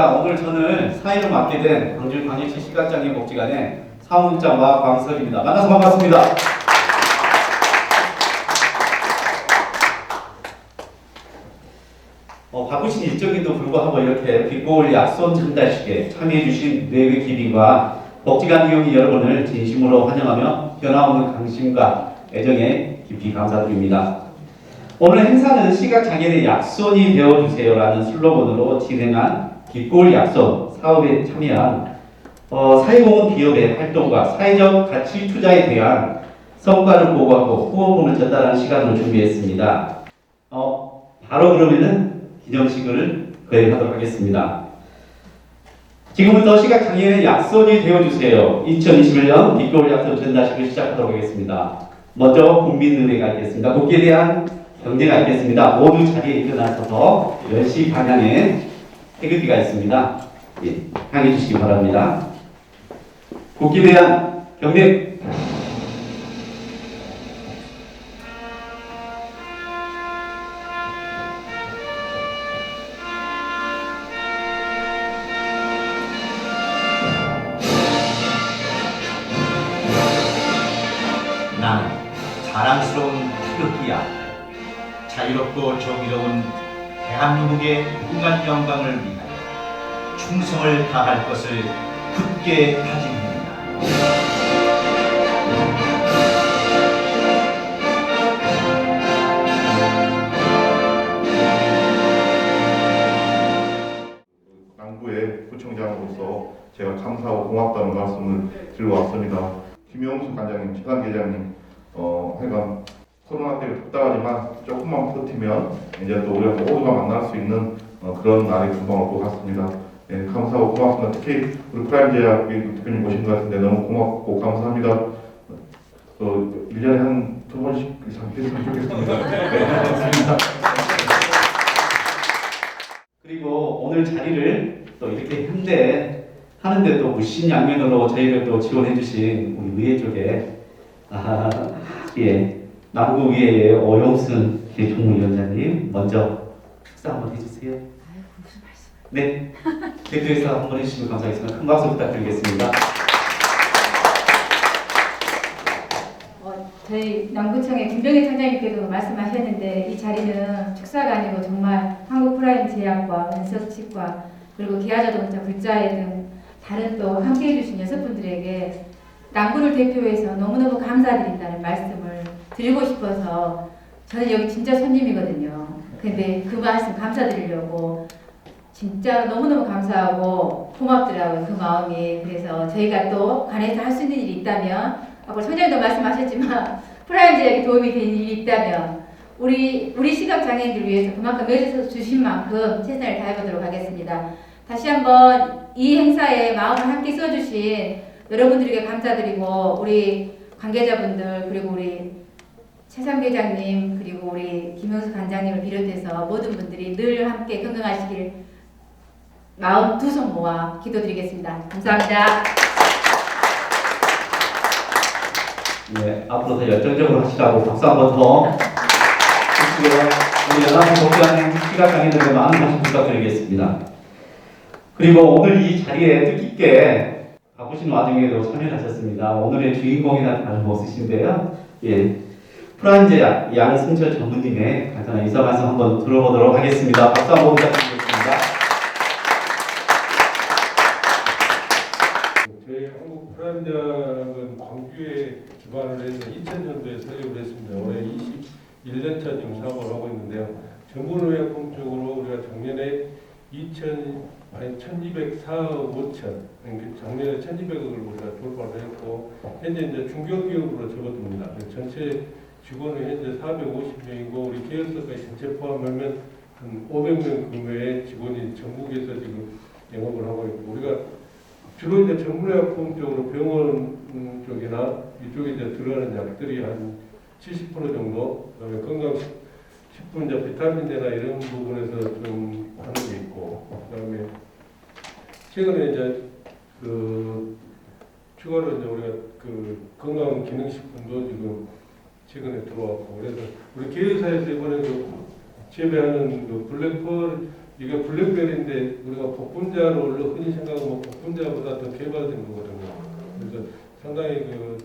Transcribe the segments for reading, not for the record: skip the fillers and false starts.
안녕하십니까. 오늘 저는 사회를 맡게 된 광주광역시 시각장애인 복지관의 사무국장과 광석입니다. 만나서 반갑습니다. 바쁘신 일정에도 불구하고 이렇게 빛고울 약손 전달식에 참여해주신 4개 기빈과 복지관 기용이 여러분을 진심으로 환영하며 변함없는 관심과 애정에 깊이 감사드립니다. 오늘 행사는 시각장애인의 약손이 되어주세요라는 슬로건으로 진행한 빛고울 약손 사업에 참여한 사회공헌 기업의 활동과 사회적 가치 투자에 대한 성과를 보고하고 후원금을 전달하는 시간을 준비했습니다. 바로 그러면은 기념식을 거행하도록 하겠습니다. 지금부터 시각장애인의 약손이 되어주세요. 2021년 빛고울 약손 전달식을 시작하도록 하겠습니다. 먼저 국민의회가 있겠습니다. 국기에 대한 경례가 있겠습니다. 모두 자리에 일어나셔서 10시 방향에 태극기가 있습니다. 예, 향해 주시기 바랍니다. 국기에 대한 경례. 나는 자랑스러운 태극기야. 자유롭고 정의로운 대한민국의 무한 영광을 위하여 충성을 다할 것을 굳게 다짐합니다. 남구의 구청장으로서 제가 감사하고 고맙다는 말씀을 드리고 왔습니다. 김영수 관장님, 최강 계장님, 하여간 코로나 때문에 답답하지만 조금만 버티면 이제 또 우리가 모두가 만날 수 있는 그런 날이 금방 올 것 같습니다. 네, 감사하고 고맙습니다. 특히 우리 프라임제약 대표님 오신 것 같은데 너무 고맙고 감사합니다. 1년에 한 2번씩 이상 했으면 좋겠습니다. 네, 고맙습니다. 그리고 오늘 자리를 또 이렇게 현대 하는데 또 무신양면으로 저희를 또 지원해 주신 우리 의회 쪽에 예, 남구의회의 오용순 종무위원장님 먼저 식사 한번 해주세요. 무슨 말씀? 네, 대표에서 한번 해주시면 감사하겠습니다. 큰 박수 부탁드리겠습니다. 저희 남구청의 김병희 청장님께도 말씀하셨는데 이 자리는 축사가 아니고 정말 한국프라임제약과 은석치과 그리고 기아자동차 불자회 등 다른 또 함께해 주신 6분들에게 남구를 대표해서 너무너무 감사드린다는 말씀을 드리고 싶어서 저는 여기 진짜 손님이거든요. 근데 그 말씀 감사드리려고 진짜 너무너무 감사하고 고맙더라고요. 그 마음이. 그래서 저희가 또 관에서 할 수 있는 일이 있다면 아까 청장님도 말씀하셨지만 프라임제약에 도움이 되는 일이 있다면 우리 시각장애인들 위해서 그만큼 애써 주신 만큼 최선을 다해보도록 하겠습니다. 다시 한번 이 행사에 마음을 함께 써주신 여러분들에게 감사드리고 우리 관계자분들 그리고 우리 최상 회장님 그리고 우리 김영수 관장님을 비롯해서 모든 분들이 늘 함께 건강하시길 마음 두 손 모아 기도드리겠습니다. 감사합니다. 네, 앞으로 더 열정적으로 하시라고 박수 한 번 더 주시고요. 우리 연합회 복지관의 시각장애인들에게 많은 관심 부탁드리겠습니다. 그리고 오늘 이 자리에 뜻깊게 바쁘신 와중에도 참여하셨습니다. 오늘의 주인공이나 다름없으신데요. 예, 프라임제약 양승철 전무님의 간단한 인사 말씀 한번 들어보도록 하겠습니다. 박수 한번 부탁드리겠습니다. 저희 한국 프라임제약은 광주에 기반을 해서 2000년도에 설립을 했습니다. 올해 21년차 지금 사업을 하고 있는데요. 정부의약품 쪽으로 우리가 작년에 1204억 5천, 작년에 1200억을 우리가 돌파를 했고, 현재 이제 중견기업으로 접어듭니다. 전체 직원은 현재 450명이고, 우리 계열사까지 전체 포함하면 한 500명 규모의 직원이 전국에서 지금 영업을 하고 있고, 우리가 주로 이제 전문의약품 쪽으로 병원 쪽이나 이쪽에 이제 들어가는 약들이 한 70% 정도, 그다음에 건강식품, 이제 비타민제나 이런 부분에서 좀 하는 게 있고, 그다음에 최근에 이제 추가로 이제 우리가 건강 기능식품도 지금 최근에 들어왔고, 그래서 우리 계열사에서 이번에 재배하는 블랙펄 이게 블랙베리인데 우리가 복분자로 흔히 생각하면 복분자보다 더 개발된 거거든요. 그래서 상당히 그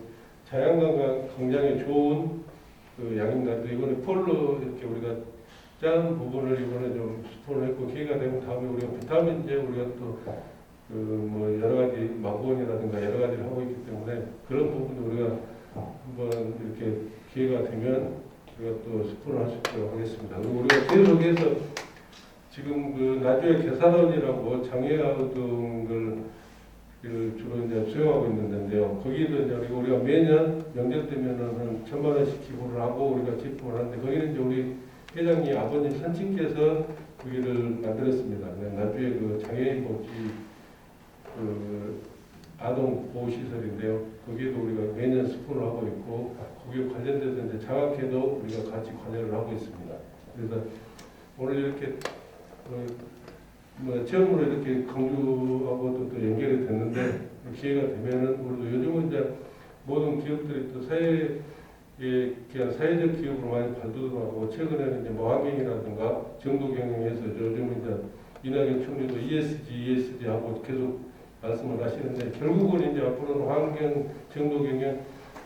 자양강 건강에 좋은 그 양입니다. 이번에 폴로 이렇게 우리가 짠 부분을 이번에 좀 스폰을 했고 기회가 되면 다음에 우리가 비타민 이제 우리가 또 그 뭐 여러 가지 망고원이라든가 여러 가지를 하고 있기 때문에 그런 부분도 우리가 한번 이렇게 기회가 되면 우리가 또 스폰을 할 수 있도록 하겠습니다. 그리고 우리가 계속해서 지금 그 나주의 계산원이라고 장애아동 등을 주로 이제 수용하고 있는데요. 거기도 이제 우리가 매년 명절 되면은 한 1,000만 원씩 기부를 하고 우리가 기부를 하는데 거기는 이제 우리 회장님 아버님 선친께서 거기를 만들었습니다. 나주의 그 장애인 복지 그 아동 보호 시설인데요. 거기에도 우리가 매년 스폰을 하고 있고 거기에 관련돼서 이제 장학회도 우리가 같이 관여를 하고 있습니다. 그래서 오늘 이렇게 뭐 처음으로 이렇게 강주하고도 또 연결이 됐는데 기회가 되면은 우리도 요즘은 이제 모든 기업들이 또 사회에 그냥 사회적 기업으로 많이 발돋움하고 최근에는 이제 뭐 환경이라든가 정도 경영에서 요즘은 이제 이낙연 총리도 ESG 하고 계속 말씀을 하시는데 결국은 이제 앞으로는 환경, 정도 경영,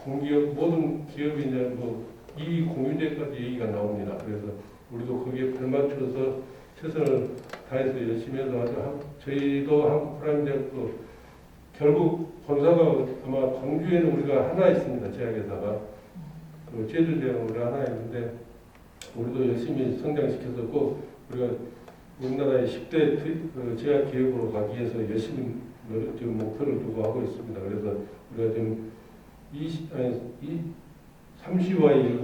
공기업 모든 기업이 이제 뭐 이익 공유제까지 얘기가 나옵니다. 그래서 우리도 거기에 발맞춰서 최선을 다해서 열심히 해서 저희도 한국프라임대학도 결국 본사가 아마 광주에는 우리가 하나 있습니다. 제약회사가 그 제주대학 우리가 하나 있는데 우리도 열심히 성장시켜서 꼭 우리가 우리나라의 10대 제약 기업으로 가기 위해서 열심히 지금 목표를 두고 하고 있습니다. 그래서 우리가 지금 30Y10,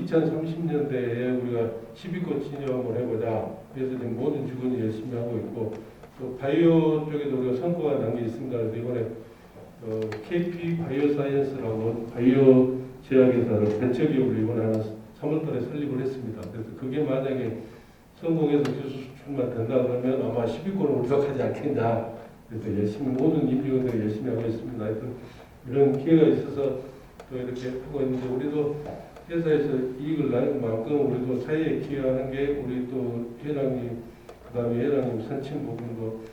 2030년대에 우리가 10위권 진영을 해보자. 그래서 지금 모든 직원이 열심히 하고 있고, 또 바이오 쪽에도 우리가 성과가 난 게 있습니다. 그래서 이번에 KP 바이오사이언스라고 바이오 제약회사를 벤처기업을 이번에 하나 3월달에 설립을 했습니다. 그래서 그게 만약에 성공해서 기술 수출만 된다 그러면 아마 10위권을 우리가 가지 않겠냐. 그래서 열심히 모든 임직원들이 열심히 하고 있습니다. 하여튼 이런 기회가 있어서 또 이렇게 하고 있는데 우리도 회사에서 이익을 낼 만큼 우리도 사회에 기여하는 게 우리 또 회장님 그다음에 회장님 선친분도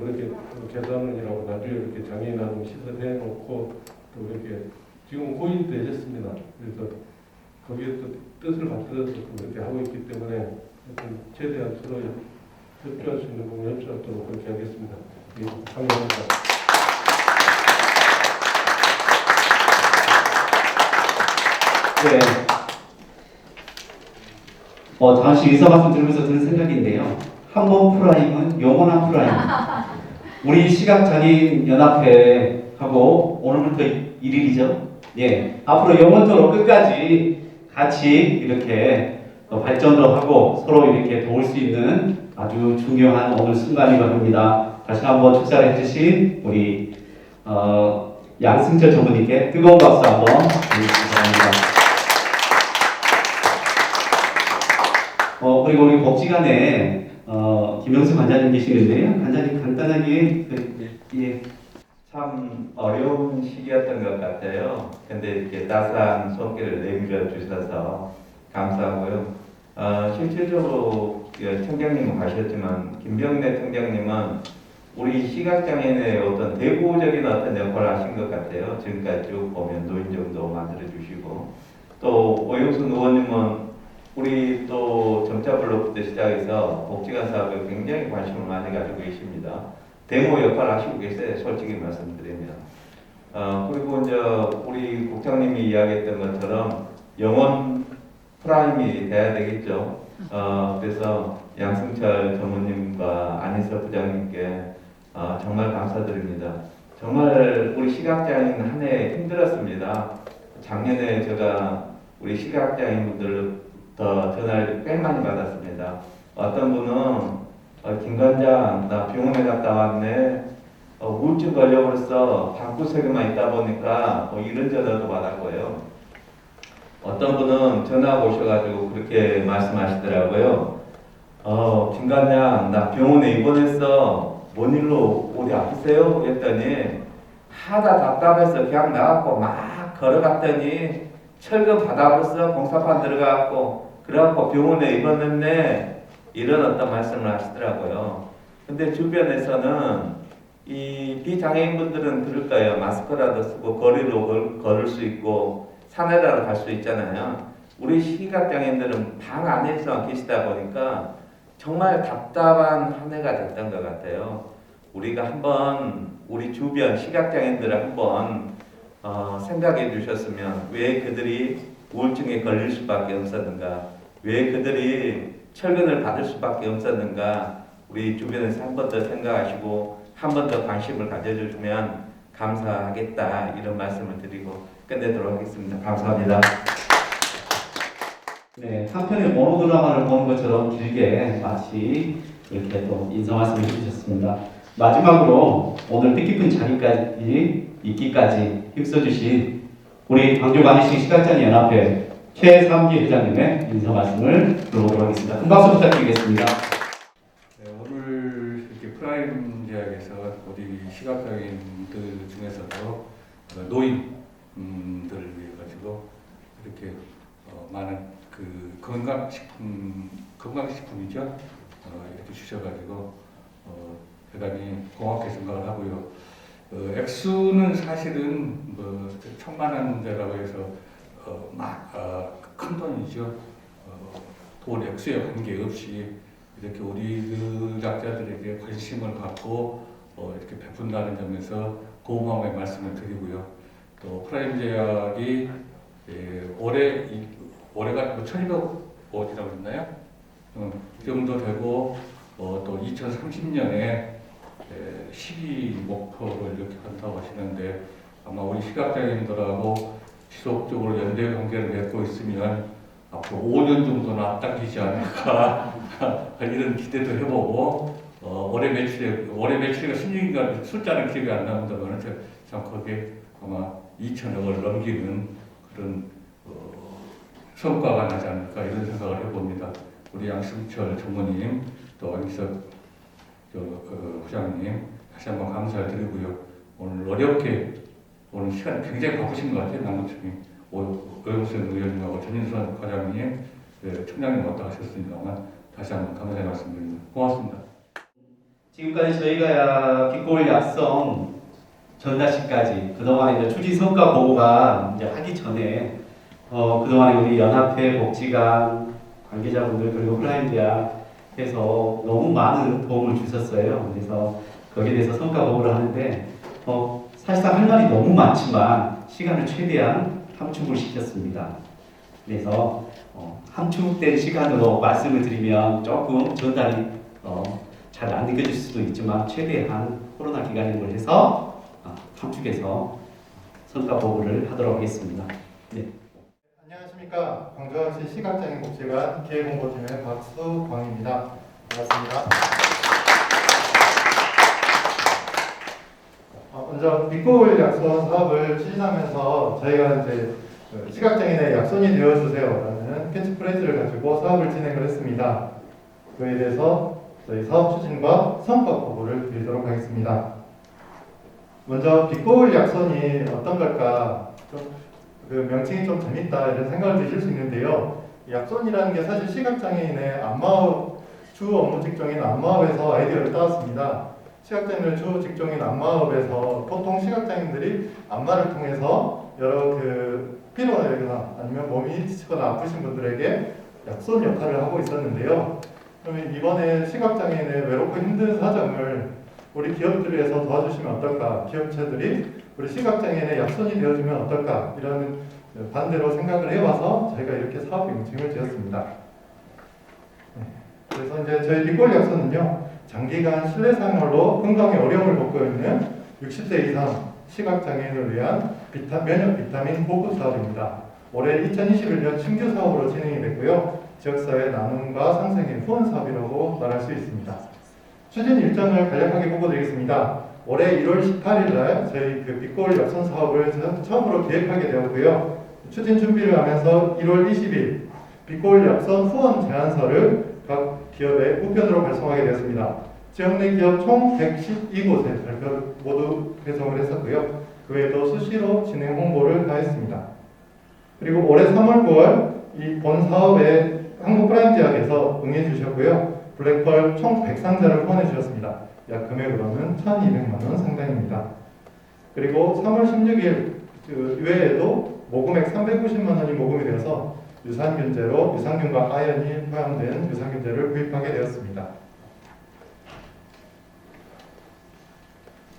그렇게 계산원이라고 나중에 이렇게 장애인 아동 시설 해놓고 또 이렇게 지금 고인 되셨습니다. 그래서 거기에 또 뜻을 받들어서 또 이렇게 하고 있기 때문에 하여튼 최대한 서로 협조할 수 있는 부분 협조하도록 그렇게 하겠습니다. 예, 감사합니다. 네. 잠시 의사 말씀 들으면서 드는 생각인데요. 한 번 프라임은 영원한 프라임. 우리 시각장애인 연합회하고 오늘부터 1일이죠. 예. 앞으로 영원토록 끝까지 같이 이렇게 발전도 하고 서로 이렇게 도울 수 있는 아주 중요한 오늘 순간이라고 합니다. 다시 한번 축사를 해주신 우리 양승철 전무님께 뜨거운 박수 한번 드리겠습니다. 그리고 우리 복지관에 김영수 관장님 계시는데요. 관장님 간단하게 예. 참 어려운 시기였던 것 같아요. 근데 이렇게 따스한 손길을 내밀어 주셔서 감사하고요. 실질적으로 청장님은 가셨지만 김병래 청장님은 우리 시각장애인의 어떤 대구적인 어떤 역할을 하신 것 같아요. 지금까지 쭉 보면 노인정도 만들어 주시고 또 오영순 의원님은 우리 또 점자블록부터 시작해서 복지관 사업에 굉장히 관심을 많이 가지고 계십니다. 데모 역할을 하시고 계세요. 솔직히 말씀드리면. 그리고 이제 우리 국장님이 이야기했던 것처럼 영원 프라임이 돼야 되겠죠. 그래서 양승철 전무님과 안희석 부장님께 정말 감사드립니다. 정말 우리 시각장애인 한 해 힘들었습니다. 작년에 제가 우리 시각장애인분들 더 전화를 꽤 많이 받았습니다. 어떤 분은 김 관장 나 병원에 갔다 왔네. 우울증 걸려버렸어. 방구석에만 있다 보니까 이런 전화도 받았고요. 어떤 분은 전화 오셔가지고 그렇게 말씀하시더라고요. 김 관장 나 병원에 입원했어. 뭔 일로 어디 아프세요? 했더니 하다 답답해서 그냥 나갔고 막 걸어갔더니 철근 받아버렸어. 공사판 들어가갖고 그래갖고 병원에 입원했네. 이런 어떤 말씀을 하시더라고요. 근데 주변에서는 이 비장애인분들은 그럴 거예요. 마스크라도 쓰고 거리로 걸을 수 있고 산에라도 갈 수 있잖아요. 우리 시각장애인들은 방 안에서 계시다 보니까 정말 답답한 한 해가 됐던 것 같아요. 우리가 한번 우리 주변 시각장애인들을 한번 생각해 주셨으면 왜 그들이 우울증에 걸릴 수밖에 없었는가, 왜 그들이 철근을 받을 수밖에 없었는가, 우리 주변에서 한 번 더 생각하시고 한 번 더 관심을 가져주시면 감사하겠다, 이런 말씀을 드리고 끝내도록 하겠습니다. 감사합니다. 네, 한편의 모노드라마를 보는 것처럼 길게 마치 이렇게 또 인사 말씀을 해주셨습니다. 마지막으로 오늘 뜻깊은 자리까지 있기까지 힘써주신 우리 광주광역시 시각장애 연합회 최삼기 회장님의 인사 말씀을 들어보도록 하겠습니다. 큰 박수 부탁드리겠습니다. 네, 오늘 이렇게 프라임 대학에서 우리 시각장애인들 중에서도 노인들을 위해 가지고 이렇게 많은 그 건강식품이죠. 이렇게 주셔가지고 대단히 고맙게 생각을 하고요. 액수는 사실은 뭐 천만 원대라고 해서 큰 돈이죠. 돈 액수에 관계없이 이렇게 우리 의학자들에게 관심을 갖고 이렇게 베푼다는 점에서 고마움의 말씀을 드리고요. 또 프라임 제약이 올해가 1200억이라고 했나요? 이 정도 되고 또 2030년에 12 목표를 이렇게 한다고 하시는데 아마 우리 시각장애인들하고 지속적으로 연대 관계를 맺고 있으면 앞으로 5년 정도는 앞당기지 않을까 이런 기대도 해보고 올해 매출의 순위인가 숫자는 기억이 안 나는다면 참 거기에 아마 2천억을 넘기는 그런 성과가 나지 않을까 이런 생각을 해봅니다. 우리 양승철 전무님 또 안기석 부장님 다시 한번 감사를 드리고요. 오늘 어렵게 오늘 시간이 굉장히 바쁘신 것 같아요. 남구청이 오영순 의원님하고 전인선 과장님, 청장님 왔다 가셨습니다만 다시 한번 감사의 말씀드립니다. 고맙습니다. 지금까지 저희가 빛고울 약성 전달식까지 그동안에 이제 추진 성과 보고가 이제 하기 전에 그동안에 우리 연합회 복지관 관계자분들 그리고 프라임 대학에서 너무 많은 도움을 주셨어요. 그래서 거기에 대해서 성과 보고를 하는데 사실상 할 말이 너무 많지만 시간을 최대한 함축을 시켰습니다. 그래서 함축된 시간으로 말씀을 드리면 조금 전달이 잘 안 느껴질 수도 있지만 최대한 코로나 기간인 걸 해서 함축해서 성과 보고를 하도록 하겠습니다. 네. 안녕하십니까. 광주광역시 시각장애인복지관 기획홍보팀의 박수광입니다. 반갑습니다. 먼저 빛고울 약손 사업을 추진하면서 저희가 이제 시각장애인의 약손이 되어주세요라는 캐치프레이즈를 가지고 사업을 진행을 했습니다. 그에 대해서 저희 사업 추진과 성과 보고를 드리도록 하겠습니다. 먼저 빛고울 약손이 어떤 걸까? 그 명칭이 좀 재밌다 이런 생각을 드실 수 있는데요. 약손이라는 게 사실 시각장애인의 안마업 주 업무 직종인 안마업에서 아이디어를 따왔습니다. 시각장애인의 주 직종인 안마업에서 보통 시각장애인들이 안마를 통해서 여러 피로가 되거나 아니면 몸이 지치거나 아프신 분들에게 약손 역할을 하고 있었는데요. 그러면 이번에 시각장애인의 외롭고 힘든 사정을 우리 기업들에서 도와주시면 어떨까? 기업체들이 우리 시각장애인의 약손이 되어주면 어떨까? 이런 반대로 생각을 해와서 저희가 이렇게 사업 명칭을 지었습니다. 그래서 이제 저희 빛고울 약손은요, 장기간 실내 생활로 건강에 어려움을 겪고 있는 60세 이상 시각장애인을 위한 면역 비타민 보급 사업입니다. 올해 2021년 신규 사업으로 진행이 됐고요. 지역사회 나눔과 상생의 후원 사업이라고 말할 수 있습니다. 추진 일정을 간략하게 보고드리겠습니다. 올해 1월 18일 날 저희 빛고울 약손 사업을 처음으로 기획하게 되었고요. 추진 준비를 하면서 1월 20일 빛고울 약손 후원 제안서를 각 기업에 우편으로 발송하게 되었습니다. 지역 내 기업 총 112곳에 모두 배송을 했었고요. 그 외에도 수시로 진행 홍보를 하였습니다. 그리고 올해 3월, 9월 이 본 사업에 한국프라임 대학에서 응해 주셨고요. 블랙펄 총 100상자를 후원해 주셨습니다. 약 금액으로는 1,200만 원 상당입니다. 그리고 3월 16일 그 외에도 모금액 350만 원이 모금이 되어서 유산균제로 유산균과 아연이 포함된 유산균제를 구입하게 되었습니다.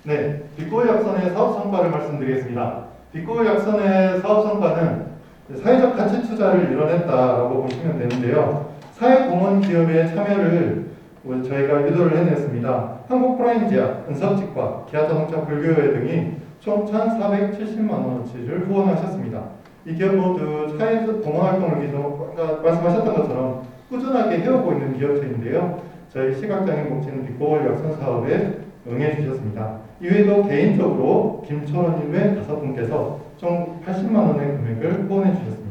네, 빛고의 약선의 사업 성과를 말씀드리겠습니다. 빛고의 약선의 사업 성과는 사회적 가치 투자를 이뤄냈다라고 보시면 되는데요. 사회공헌 기업의 참여를 저희가 유도를 해냈습니다. 한국프라임제약, 은섭치과, 기아자동차 불교회 등이 총 1,470만 원어치를 후원하셨습니다. 이 기업 모두 사회적 공헌 활동을 아까 말씀하셨던 것처럼 꾸준하게 해오고 있는 기업체인데요. 저희 시각장애인 복지는 빛고의 약선 사업에 응해 주셨습니다. 이외에도 개인적으로 김철원 외 5분께서 총 80만 원의 금액을 후원해 주셨습니다.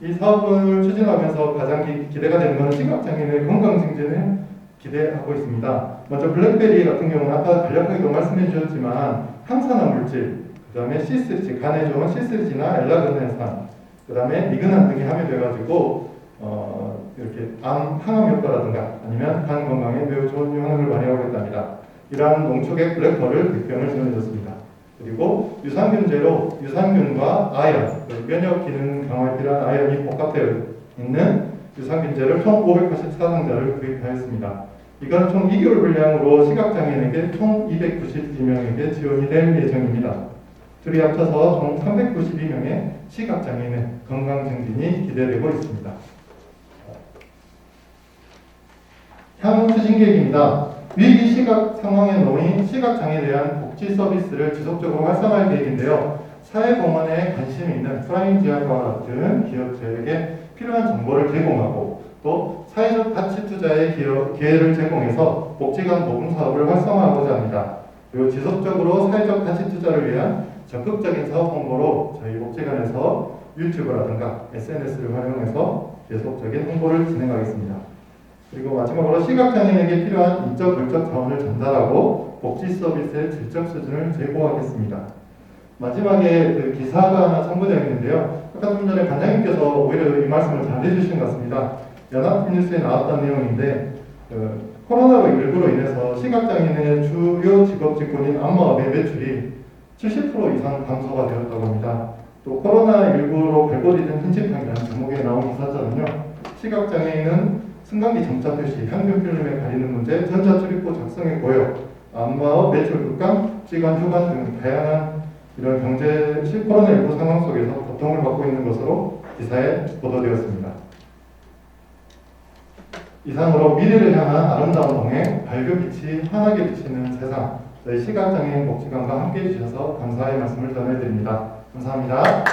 이 사업을 추진하면서 가장 기대가 되는 것은 시각장애인의 건강 증진을 기대하고 있습니다. 먼저 블랙베리 같은 경우는 아까 간략하게도 말씀해 주셨지만 항산화 물질, 그 다음에 C3G, 간에 좋은 C3G나 엘라그네산, 그 다음에 리그난 등이 함유돼가지고 이렇게 항암 효과라든가 아니면 간 건강에 매우 좋은 영향을 발휘하고 있답니다. 이러한 농축액 블랙펄을 100병을 지원해줬습니다. 그리고 유산균제로 유산균과 아연, 면역 기능 강화에 필요한 아연이 복합되어 있는 유산균제를 총 584상자를 구입하였습니다. 이건 총 2개월 분량으로 시각장애인에게 총 292명에게 지원이 될 예정입니다. 둘이 합쳐서 총 392명의 시각장애인의 건강 증진이 기대되고 있습니다. 향후 추진 계획입니다. 위기 시각 상황에 놓인 시각장애에 대한 복지 서비스를 지속적으로 활성화할 계획인데요. 사회공헌에 관심이 있는 프라임제약과 같은 기업체에게 필요한 정보를 제공하고 또 사회적 가치 투자의 기회를 제공해서 복지관 모금 사업을 활성화하고자 합니다. 그리고 지속적으로 사회적 가치 투자를 위한 적극적인 사업 홍보로 저희 복지관에서 유튜브라든가 SNS를 활용해서 계속적인 홍보를 진행하겠습니다. 그리고 마지막으로 시각장애인에게 필요한 인적 물적 자원을 전달하고 복지 서비스의 질적 수준을 제고하겠습니다. 마지막에 그 기사가 하나 첨부되어 있는데요. 아까 좀 전에 관장님께서 오히려 이 말씀을 잘 해주신 것 같습니다. 연합뉴스에 나왔던 내용인데 코로나19로 인해서 시각장애인의 주요 직업 직군인 안마업의 매출이 70% 이상 감소가 되었다고 합니다. 또 코로나19로 발골이 된 흰지팡이라는 제목에 나온 기사처럼요. 시각장애인은 승강기 정차 표시, 향균 필름에 가리는 문제, 전자출입구 작성의 고역, 안마업, 매출 급감, 시간 휴관 등 다양한 이런 경제 코로나19 상황 속에서 고통을 받고 있는 것으로 기사에 보도되었습니다. 이상으로 미래를 향한 아름다운 동행, 발교빛이 환하게 비치는 세상, 저희 시각장애인 복지관과 함께해 주셔서 감사의 말씀을 전해드립니다. 감사합니다.